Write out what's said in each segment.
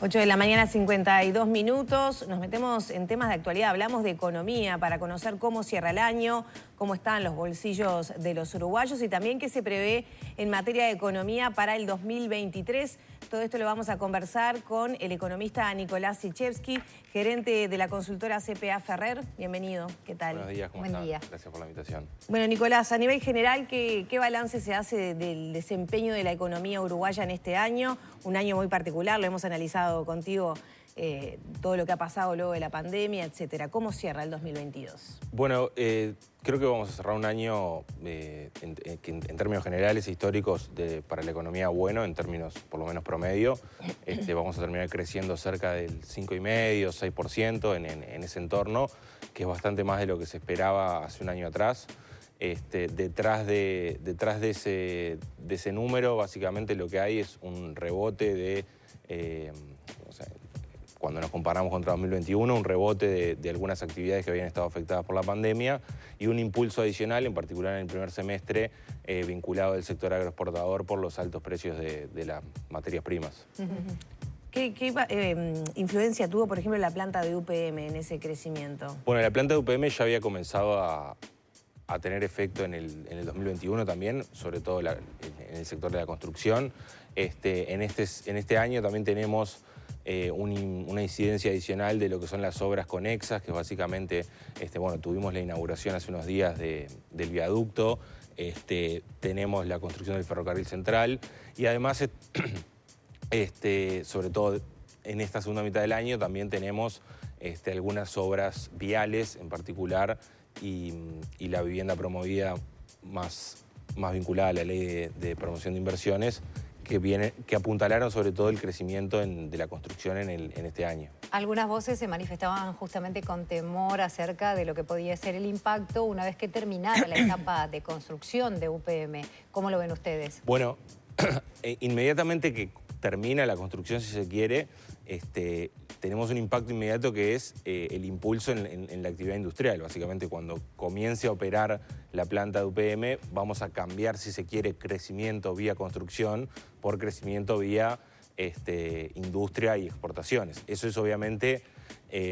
8 de la mañana, 52 minutos. Nos metemos en temas de actualidad. Hablamos de economía para conocer cómo cierra el año, cómo están los bolsillos de los uruguayos y también qué se prevé en materia de economía para el 2023. Todo esto lo vamos a conversar con el economista Nicolás Sichevsky, gerente de la consultora CPA Ferrer. Bienvenido. ¿Qué tal? Buenos días, ¿cómo Buen están? día. Gracias por la invitación. Bueno, Nicolás, a nivel general, ¿qué balance se hace del desempeño de la economía uruguaya en este año? Un año muy particular, lo hemos analizado contigo, todo lo que ha pasado luego de la pandemia, etcétera. ¿Cómo cierra el 2022? Bueno, creo que vamos a cerrar un año en términos generales e históricos para la economía bueno, en términos por lo menos promedio. Vamos a terminar creciendo cerca del 5,5%, 6% en ese entorno, que es bastante más de lo que se esperaba hace un año atrás. Detrás de ese número, básicamente lo que hay es un rebote de, cuando nos comparamos contra 2021, un rebote de algunas actividades que habían estado afectadas por la pandemia y un impulso adicional, en particular en el primer semestre, vinculado al sector agroexportador por los altos precios de las materias primas. ¿Qué influencia tuvo, por ejemplo, la planta de UPM en ese crecimiento? Bueno, la planta de UPM ya había comenzado a tener efecto en el 2021 también, sobre todo en el sector de la construcción. En este año también tenemos una incidencia adicional de lo que son las obras conexas, que básicamente, tuvimos la inauguración hace unos días del viaducto, tenemos la construcción del ferrocarril central y además, sobre todo en esta segunda mitad del año, también tenemos algunas obras viales en particular y la vivienda promovida más vinculada a la ley de promoción de inversiones, que apuntalaron sobre todo el crecimiento de la construcción en este año. Algunas voces se manifestaban justamente con temor acerca de lo que podía ser el impacto una vez que terminara la etapa de construcción de UPM. ¿Cómo lo ven ustedes? Bueno, inmediatamente que termina la construcción, si se quiere, tenemos un impacto inmediato que es el impulso en la actividad industrial. Básicamente, cuando comience a operar la planta de UPM, vamos a cambiar, si se quiere, crecimiento vía construcción por crecimiento vía industria y exportaciones. Eso es obviamente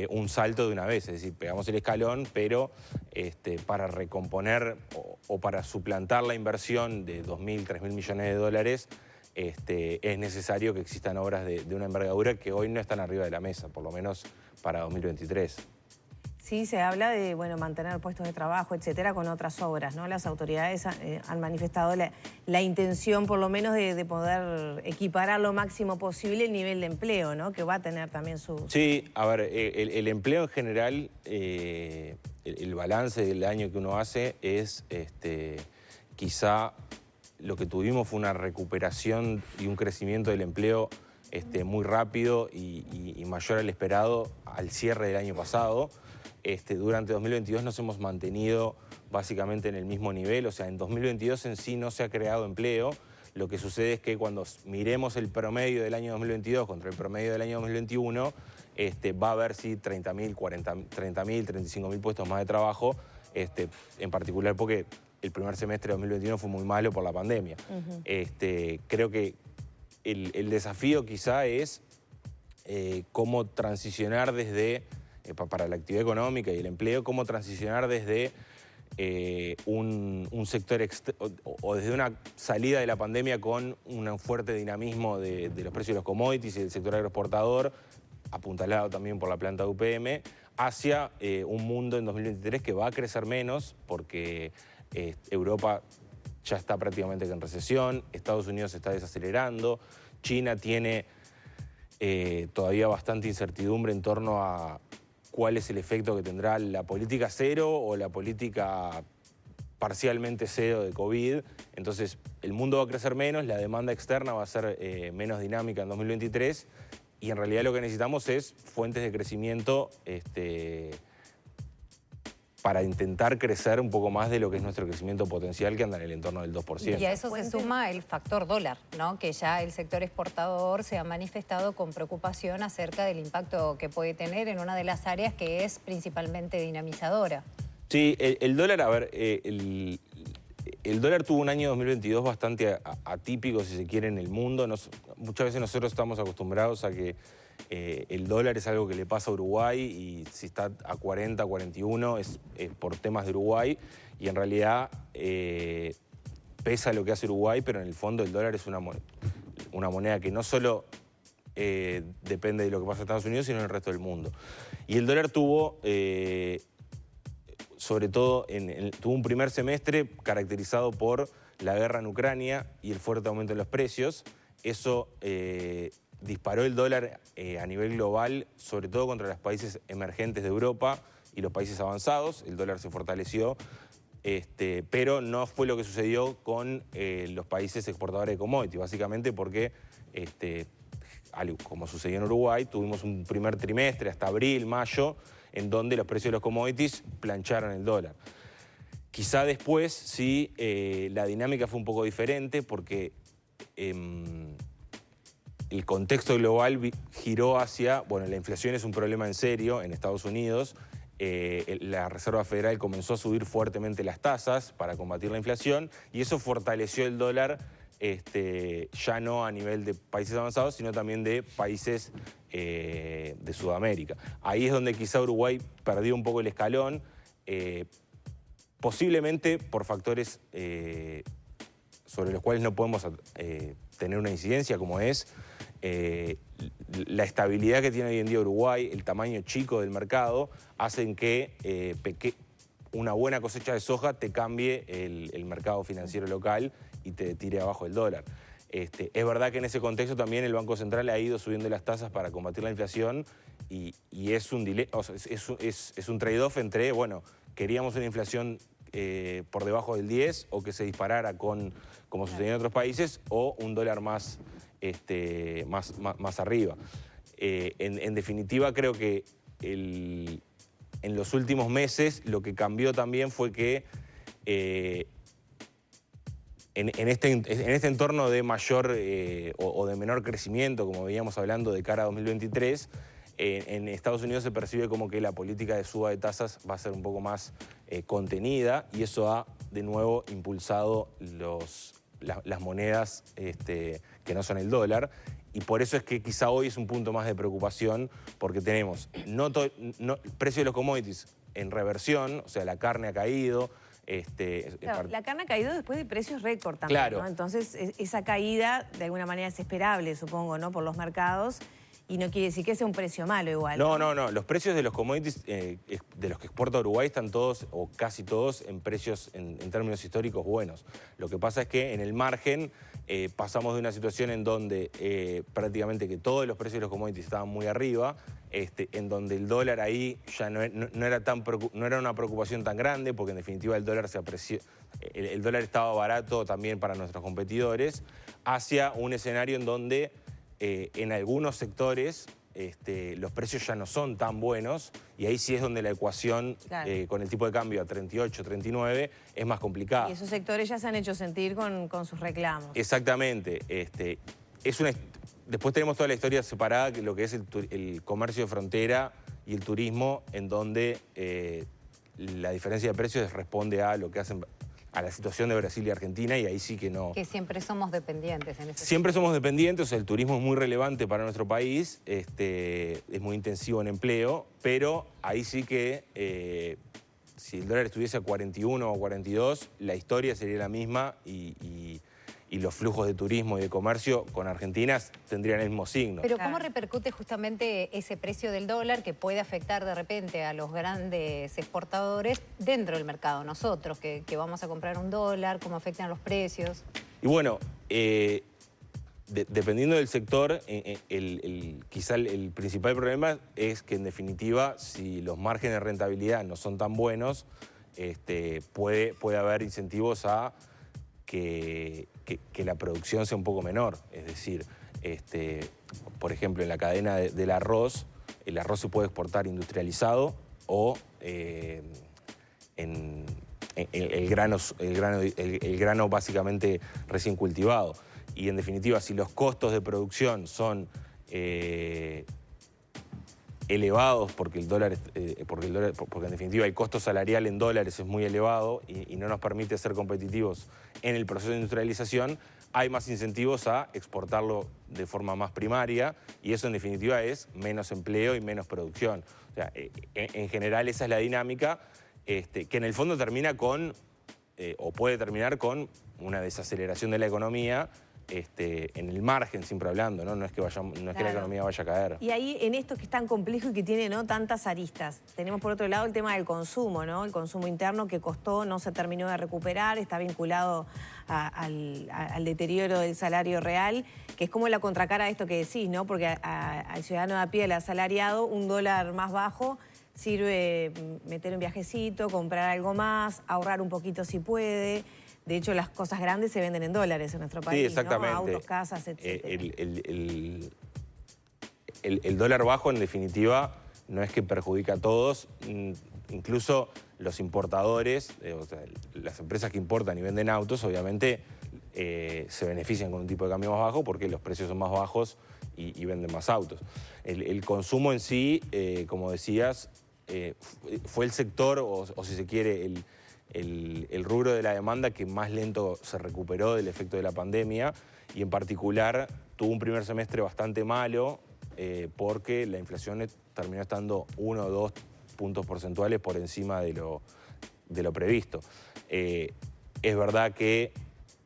un salto de una vez, es decir, pegamos el escalón, pero para recomponer o para suplantar la inversión de 2.000, 3.000 millones de dólares, es necesario que existan obras de una envergadura que hoy no están arriba de la mesa, por lo menos para 2023. Sí, se habla de mantener puestos de trabajo, etcétera, con otras obras, ¿no? Las autoridades han manifestado la intención, por lo menos, de poder equiparar lo máximo posible el nivel de empleo, ¿no? Que va a tener también su... Sí, a ver, el empleo en general, el balance del año que uno hace es quizá... Lo que tuvimos fue una recuperación y un crecimiento del empleo muy rápido y mayor al esperado al cierre del año pasado. Durante 2022 nos hemos mantenido básicamente en el mismo nivel, o sea, en 2022 en sí no se ha creado empleo. Lo que sucede es que cuando miremos el promedio del año 2022 contra el promedio del año 2021, va a haber sí 30.000, 35.000 puestos más de trabajo, en particular porque el primer semestre de 2021 fue muy malo por la pandemia. Creo que el desafío quizá es cómo transicionar desde, para la actividad económica y el empleo, cómo transicionar desde un sector o desde una salida de la pandemia con un fuerte dinamismo de los precios de los commodities y del sector agroexportador, apuntalado también por la planta de UPM, hacia un mundo en 2023 que va a crecer menos porque Europa ya está prácticamente en recesión, Estados Unidos se está desacelerando, China tiene todavía bastante incertidumbre en torno a cuál es el efecto que tendrá la política cero o la política parcialmente cero de COVID. Entonces, el mundo va a crecer menos, la demanda externa va a ser menos dinámica en 2023 y en realidad lo que necesitamos es fuentes de crecimiento para intentar crecer un poco más de lo que es nuestro crecimiento potencial, que anda en el entorno del 2%. Y a eso se suma el factor dólar, ¿no? Que ya el sector exportador se ha manifestado con preocupación acerca del impacto que puede tener en una de las áreas que es principalmente dinamizadora. Sí, el dólar, a ver, el dólar tuvo un año 2022 bastante atípico, si se quiere, en el mundo. Muchas veces nosotros estamos acostumbrados a que el dólar es algo que le pasa a Uruguay y si está a 40, 41 es por temas de Uruguay y en realidad pesa lo que hace Uruguay, pero en el fondo el dólar es una moneda que no solo depende de lo que pasa en Estados Unidos, sino en el resto del mundo. Y el dólar tuvo, sobre todo, tuvo un primer semestre caracterizado por la guerra en Ucrania y el fuerte aumento en los precios. Eso disparó el dólar a nivel global, sobre todo contra los países emergentes de Europa y los países avanzados. El dólar se fortaleció, pero no fue lo que sucedió con los países exportadores de commodities, básicamente porque, como sucedió en Uruguay, tuvimos un primer trimestre hasta abril, mayo, en donde los precios de los commodities plancharon el dólar. Quizá después sí la dinámica fue un poco diferente porque el contexto global giró hacia, bueno, la inflación es un problema en serio en Estados Unidos. La Reserva Federal comenzó a subir fuertemente las tasas para combatir la inflación y eso fortaleció el dólar, ya no a nivel de países avanzados, sino también de países de Sudamérica. Ahí es donde quizá Uruguay perdió un poco el escalón, posiblemente por factores sobre los cuales no podemos tener una incidencia, como es la estabilidad que tiene hoy en día Uruguay, el tamaño chico del mercado, hacen que una buena cosecha de soja te cambie el mercado financiero local y te tire abajo el dólar. Es verdad que en ese contexto también el Banco Central ha ido subiendo las tasas para combatir la inflación y es un trade-off entre, bueno, queríamos una inflación por debajo del 10 o que se disparara como sucedió en otros países, o un dólar más arriba. En definitiva, creo que en los últimos meses lo que cambió también fue que en este entorno de mayor o de menor crecimiento, como veníamos hablando de cara a 2023, en Estados Unidos se percibe como que la política de suba de tasas va a ser un poco más contenida y eso ha de nuevo impulsado las monedas que no son el dólar. Y por eso es que quizá hoy es un punto más de preocupación, porque tenemos precio de los commodities en reversión, o sea, la carne ha caído. Claro, la carne ha caído después de precios récord también, claro, ¿no? Entonces, esa caída de alguna manera es esperable, supongo, ¿no? Por los mercados. Y no quiere decir que sea un precio malo igual. No. Los precios de los commodities de los que exporta Uruguay están todos, o casi todos, en precios en términos históricos buenos. Lo que pasa es que en el margen pasamos de una situación en donde prácticamente que todos los precios de los commodities estaban muy arriba, en donde el dólar ahí ya no era una preocupación tan grande, porque en definitiva el dólar se apreció, el dólar estaba barato también para nuestros competidores, hacia un escenario en donde en algunos sectores los precios ya no son tan buenos y ahí sí es donde la ecuación, claro, con el tipo de cambio a 38, 39 es más complicada. Y esos sectores ya se han hecho sentir con sus reclamos. Exactamente. Después tenemos toda la historia separada, lo que es el comercio de frontera y el turismo, en donde la diferencia de precios responde a lo que hacen, a la situación de Brasil y Argentina, y ahí sí que no. Que siempre somos dependientes en ese Siempre somos dependientes, o sea, el turismo es muy relevante para nuestro país, es muy intensivo en empleo, pero ahí sí que si el dólar estuviese a 41 o 42, la historia sería la misma y los flujos de turismo y de comercio con Argentina tendrían el mismo signo. Pero ¿cómo repercute justamente ese precio del dólar que puede afectar de repente a los grandes exportadores dentro del mercado? Nosotros, que vamos a comprar un dólar, ¿cómo afectan los precios? Y bueno, dependiendo del sector, quizá el principal problema es que en definitiva, si los márgenes de rentabilidad no son tan buenos, puede haber incentivos a que la producción sea un poco menor. Es decir, por ejemplo, en la cadena del arroz, el arroz se puede exportar industrializado o el grano básicamente recién cultivado. Y en definitiva, si los costos de producción son elevados porque porque en definitiva el costo salarial en dólares es muy elevado y no nos permite ser competitivos en el proceso de industrialización, hay más incentivos a exportarlo de forma más primaria y eso en definitiva es menos empleo y menos producción. O sea, en general esa es la dinámica que en el fondo termina con, o puede terminar con, una desaceleración de la economía en el margen, siempre hablando, ¿no? No es que la economía vaya a caer. Y ahí, en esto que es tan complejo y que tiene, ¿no?, tantas aristas, tenemos por otro lado el tema del consumo, ¿no? El consumo interno que costó, no se terminó de recuperar, está vinculado al deterioro del salario real, que es como la contracara de esto que decís, ¿no? Porque al ciudadano de a pie, al asalariado, un dólar más bajo sirve meter un viajecito, comprar algo más, ahorrar un poquito si puede. De hecho, las cosas grandes se venden en dólares en nuestro país, sí, exactamente. ¿no? Autos, casas, etc. El dólar bajo, en definitiva, no es que perjudica a todos. Incluso los importadores, o sea, las empresas que importan y venden autos, obviamente se benefician con un tipo de cambio más bajo porque los precios son más bajos y venden más autos. El consumo en sí, como decías, fue el sector, o si se quiere, el rubro de la demanda que más lento se recuperó del efecto de la pandemia y en particular tuvo un primer semestre bastante malo porque la inflación terminó estando 1 o 2 puntos porcentuales por encima de lo previsto. Es verdad que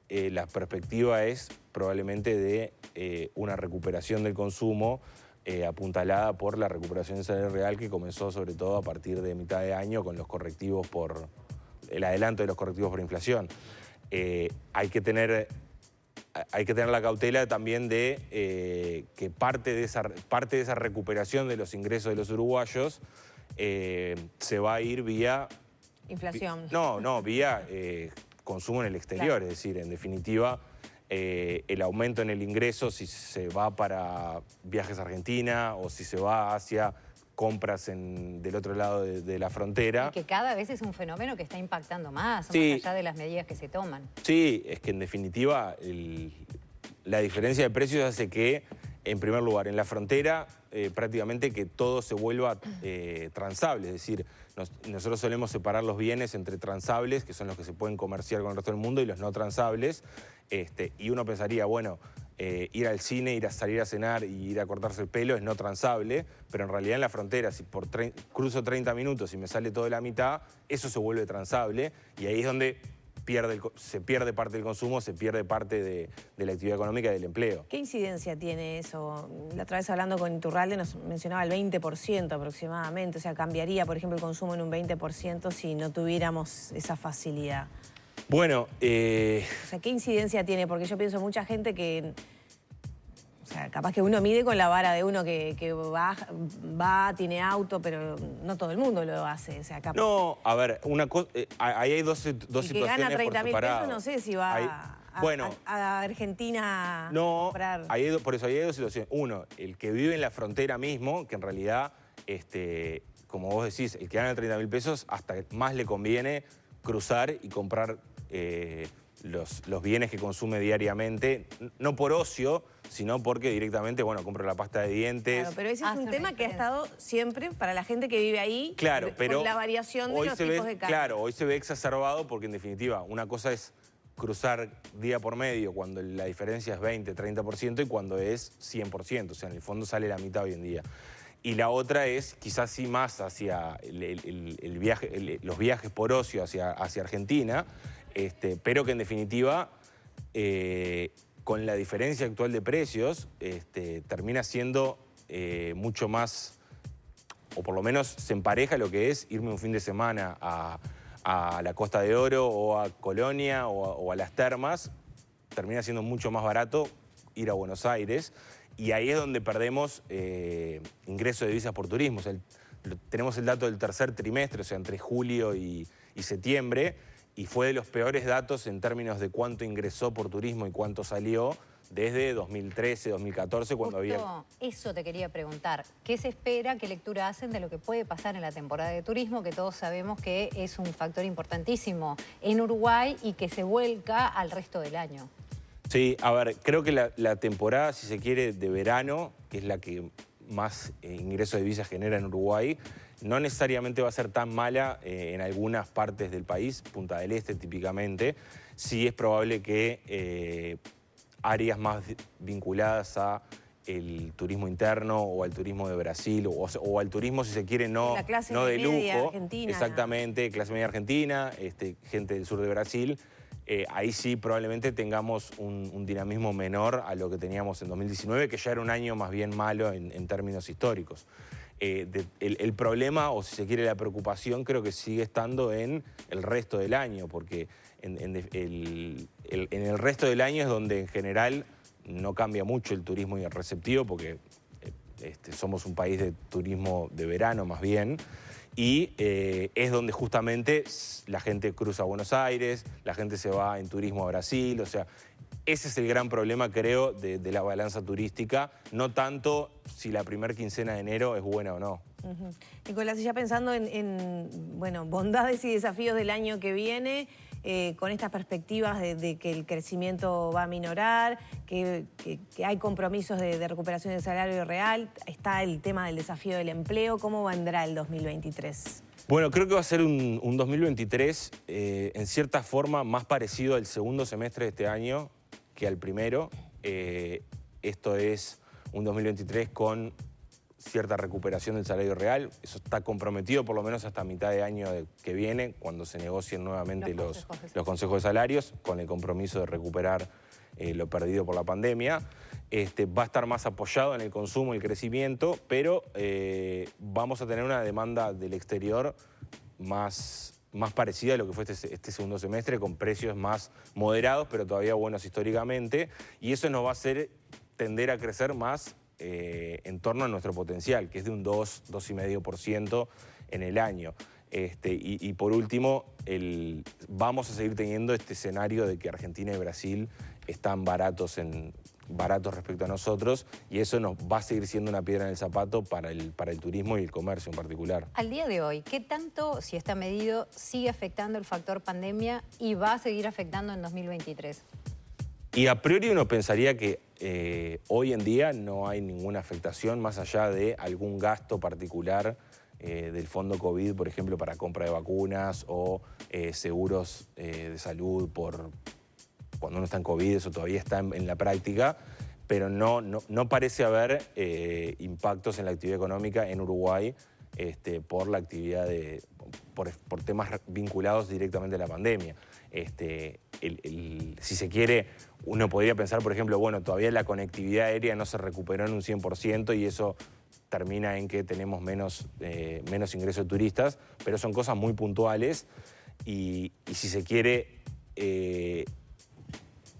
la perspectiva es probablemente de una recuperación del consumo apuntalada por la recuperación del salario real que comenzó sobre todo a partir de mitad de año con los correctivos por el adelanto de los correctivos por inflación. Hay que tener la cautela también de que parte de esa recuperación de los ingresos de los uruguayos se va a ir vía... Inflación. No, vía consumo en el exterior. Claro. Es decir, en definitiva, el aumento en el ingreso, si se va para viajes a Argentina o si se va hacia compras del otro lado de la frontera. Y que cada vez es un fenómeno que está impactando más, sí, más allá de las medidas que se toman. Sí, es que en definitiva la diferencia de precios hace que, en primer lugar, en la frontera prácticamente que todo se vuelva transable. Es decir, nosotros solemos separar los bienes entre transables, que son los que se pueden comerciar con el resto del mundo, y los no transables. Y uno pensaría, bueno, ir al cine, ir a salir a cenar y ir a cortarse el pelo es no transable, pero en realidad en la frontera, si cruzo 30 minutos y me sale todo de la mitad, eso se vuelve transable y ahí es donde se pierde parte del consumo, se pierde parte de la actividad económica y del empleo. ¿Qué incidencia tiene eso? La otra vez hablando con Iturralde nos mencionaba el 20% aproximadamente, o sea, cambiaría, por ejemplo, el consumo en un 20% si no tuviéramos esa facilidad. Bueno, o sea, ¿qué incidencia tiene? Porque yo pienso mucha gente que... O sea, capaz que uno mide con la vara de uno que va, tiene auto, pero no todo el mundo lo hace. O sea, capaz... No, a ver, ahí hay dos situaciones que gana 30.000 pesos, no sé si va a Argentina a comprar... Por eso ahí hay dos situaciones. Uno, el que vive en la frontera mismo, que en realidad, como vos decís, el que gana 30.000 pesos, hasta más le conviene cruzar y comprar los bienes que consume diariamente, no por ocio, sino porque directamente, bueno, compro la pasta de dientes. Claro, pero ese es un tema que ha estado siempre para la gente que vive ahí, claro, pero con la variación de los tipos de cambio. Claro, hoy se ve exacerbado porque en definitiva una cosa es cruzar día por medio cuando la diferencia es 20, 30% y cuando es 100%, o sea, en el fondo sale la mitad hoy en día. Y la otra es quizás sí más hacia los viajes por ocio hacia Argentina, pero que en definitiva, con la diferencia actual de precios, termina siendo mucho más, o por lo menos se empareja lo que es irme un fin de semana a la Costa de Oro o a Colonia o a las termas, termina siendo mucho más barato ir a Buenos Aires. Y ahí es donde perdemos ingreso de divisas por turismo. O sea, tenemos el dato del tercer trimestre, o sea, entre julio y septiembre, y fue de los peores datos en términos de cuánto ingresó por turismo y cuánto salió desde 2013, 2014, cuando había... Eso te quería preguntar. ¿Qué se espera, qué lectura hacen de lo que puede pasar en la temporada de turismo, que todos sabemos que es un factor importantísimo en Uruguay y que se vuelca al resto del año? Sí, a ver, creo que la temporada, si se quiere, de verano, que es la que más ingreso de divisas genera en Uruguay, no necesariamente va a ser tan mala en algunas partes del país, Punta del Este típicamente. Sí es probable que áreas más vinculadas a el turismo interno o al turismo de Brasil o al turismo, si se quiere, no de lujo. Argentina. Exactamente, clase media argentina, gente del sur de Brasil. Ahí sí probablemente tengamos un dinamismo menor a lo que teníamos en 2019, que ya era un año más bien malo en términos históricos. El problema, o si se quiere la preocupación, creo que sigue estando en el resto del año, porque en el resto del año es donde en general no cambia mucho el turismo y el receptivo, porque somos un país de turismo de verano más bien, y es donde justamente la gente cruza a Buenos Aires, la gente se va en turismo a Brasil, o sea, ese es el gran problema, creo, de la balanza turística, no tanto si la primera quincena de enero es buena o no. Nicolás, y ya pensando en bondades y desafíos del año que viene, con estas perspectivas de que el crecimiento va a minorar, que hay compromisos de recuperación del salario real, está el tema del desafío del empleo, ¿cómo vendrá el 2023? Bueno, creo que va a ser un 2023 en cierta forma más parecido al segundo semestre de este año que al primero. Esto es un 2023 con cierta recuperación del salario real. Eso está comprometido por lo menos hasta mitad de año que viene, cuando se negocien nuevamente los consejos de salarios, con el compromiso de recuperar lo perdido por la pandemia. Va a estar más apoyado en el consumo y el crecimiento, pero vamos a tener una demanda del exterior más parecida a lo que fue este segundo semestre, con precios más moderados, pero todavía buenos históricamente, y eso nos va a hacer tender a crecer más en torno a nuestro potencial, que es de un 2,5% en el año. Y por último, vamos a seguir teniendo este escenario de que Argentina y Brasil están baratos respecto a nosotros, y eso nos va a seguir siendo una piedra en el zapato para el turismo y el comercio en particular. Al día de hoy, ¿qué tanto, si está medido, sigue afectando el factor pandemia y va a seguir afectando en 2023? Y a priori uno pensaría que hoy en día no hay ninguna afectación más allá de algún gasto particular del fondo COVID, por ejemplo, para compra de vacunas o seguros de salud cuando uno está en COVID, eso todavía está en la práctica, pero no parece haber impactos en la actividad económica en Uruguay por la actividad por temas vinculados directamente a la pandemia. Si se quiere, uno podría pensar, por ejemplo, bueno, todavía la conectividad aérea no se recuperó en un 100% y eso termina en que tenemos menos ingreso de turistas, pero son cosas muy puntuales y si se quiere,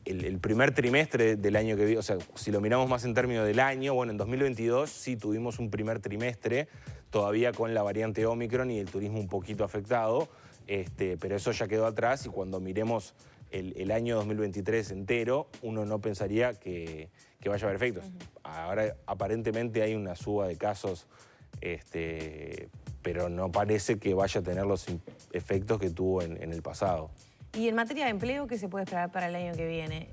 el primer trimestre del año que viene, o sea, si lo miramos más en términos del año, bueno, en 2022 sí tuvimos un primer trimestre, todavía con la variante Omicron y el turismo un poquito afectado, pero eso ya quedó atrás y cuando miremos el año 2023 entero, uno no pensaría que vaya a haber efectos. Ahora aparentemente hay una suba de casos, pero no parece que vaya a tener los efectos que tuvo en el pasado. Y en materia de empleo, ¿qué se puede esperar para el año que viene?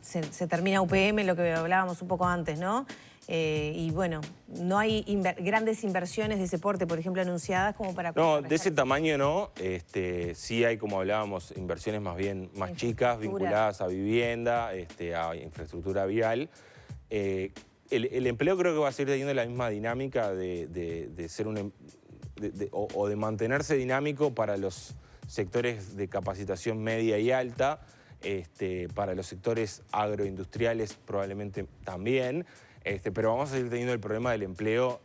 Se termina UPM, lo que hablábamos un poco antes, ¿no? Y bueno, no hay grandes inversiones de ese porte, por ejemplo, anunciadas como para... No, de ese tamaño no. Sí hay, como hablábamos, inversiones más bien más chicas, vinculadas a vivienda, a infraestructura vial. El empleo creo que va a seguir teniendo la misma dinámica de ser o de mantenerse dinámico para los sectores de capacitación media y alta, para los sectores agroindustriales probablemente también, pero vamos a seguir teniendo el problema del empleo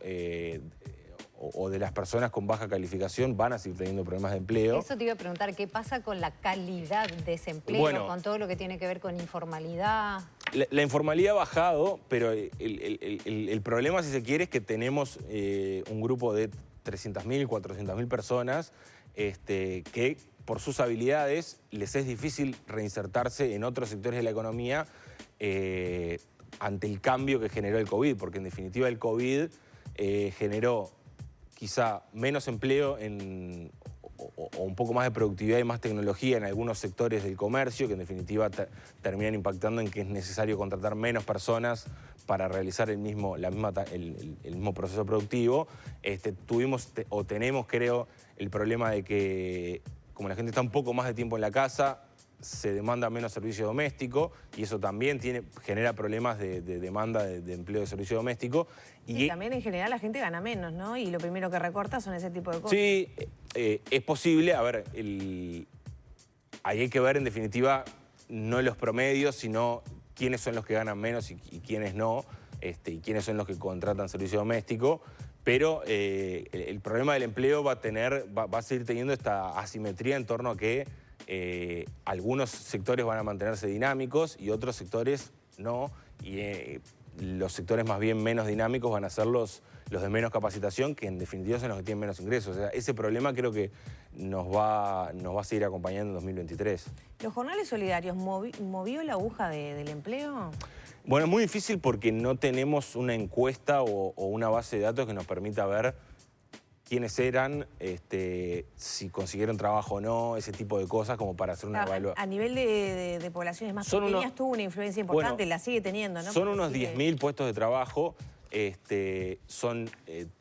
o de las personas con baja calificación van a seguir teniendo problemas de empleo. Eso te iba a preguntar, ¿qué pasa con la calidad de ese empleo, bueno, con todo lo que tiene que ver con informalidad? La informalidad ha bajado, pero el problema, si se quiere, es que tenemos un grupo de 300.000, 400.000 personas que por sus habilidades les es difícil reinsertarse en otros sectores de la economía ante el cambio que generó el COVID, porque en definitiva el COVID generó quizá menos empleo o un poco más de productividad y más tecnología en algunos sectores del comercio, que en definitiva terminan impactando en que es necesario contratar menos personas para realizar el mismo proceso productivo. Tenemos, creo, el problema de que como la gente está un poco más de tiempo en la casa, se demanda menos servicio doméstico y eso también genera problemas de demanda de empleo de servicio doméstico. Y también en general la gente gana menos, ¿no? Y lo primero que recorta son ese tipo de cosas. Sí, es posible. A ver, ahí hay que ver en definitiva no los promedios, sino quiénes son los que ganan menos y quiénes no, y quiénes son los que contratan servicio doméstico. Pero el problema del empleo va a seguir teniendo esta asimetría en torno a que algunos sectores van a mantenerse dinámicos y otros sectores no. Y los sectores más bien menos dinámicos van a ser los de menos capacitación, que en definitiva son los que tienen menos ingresos. O sea, ese problema creo que nos va a seguir acompañando en 2023. ¿Los jornales solidarios movió la aguja del empleo? Bueno, es muy difícil porque no tenemos una encuesta o una base de datos que nos permita ver quiénes eran, si consiguieron trabajo o no, ese tipo de cosas como para hacer una evaluación. A nivel de poblaciones más pequeñas tuvo una influencia importante, la sigue teniendo, ¿no? Son unos 10.000 puestos de trabajo, son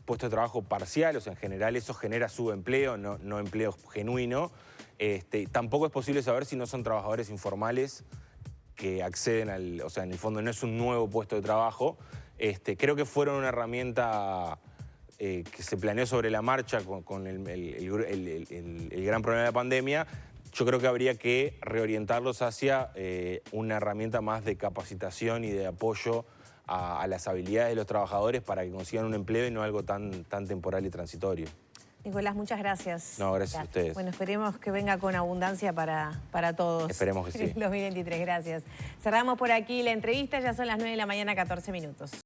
puestos de trabajo parciales, o sea, en general eso genera subempleo, no empleo genuino. Tampoco es posible saber si no son trabajadores informales que acceden o sea, en el fondo no es un nuevo puesto de trabajo. Creo que fueron una herramienta que se planeó sobre la marcha con el gran problema de la pandemia. Yo creo que habría que reorientarlos hacia una herramienta más de capacitación y de apoyo a las habilidades de los trabajadores para que consigan un empleo y no algo tan temporal y transitorio. Nicolás, muchas gracias. No, gracias a ustedes. Bueno, esperemos que venga con abundancia para todos. Esperemos que sí. 2023, gracias. Cerramos por aquí la entrevista, ya son las 9 de la mañana, 14 minutos.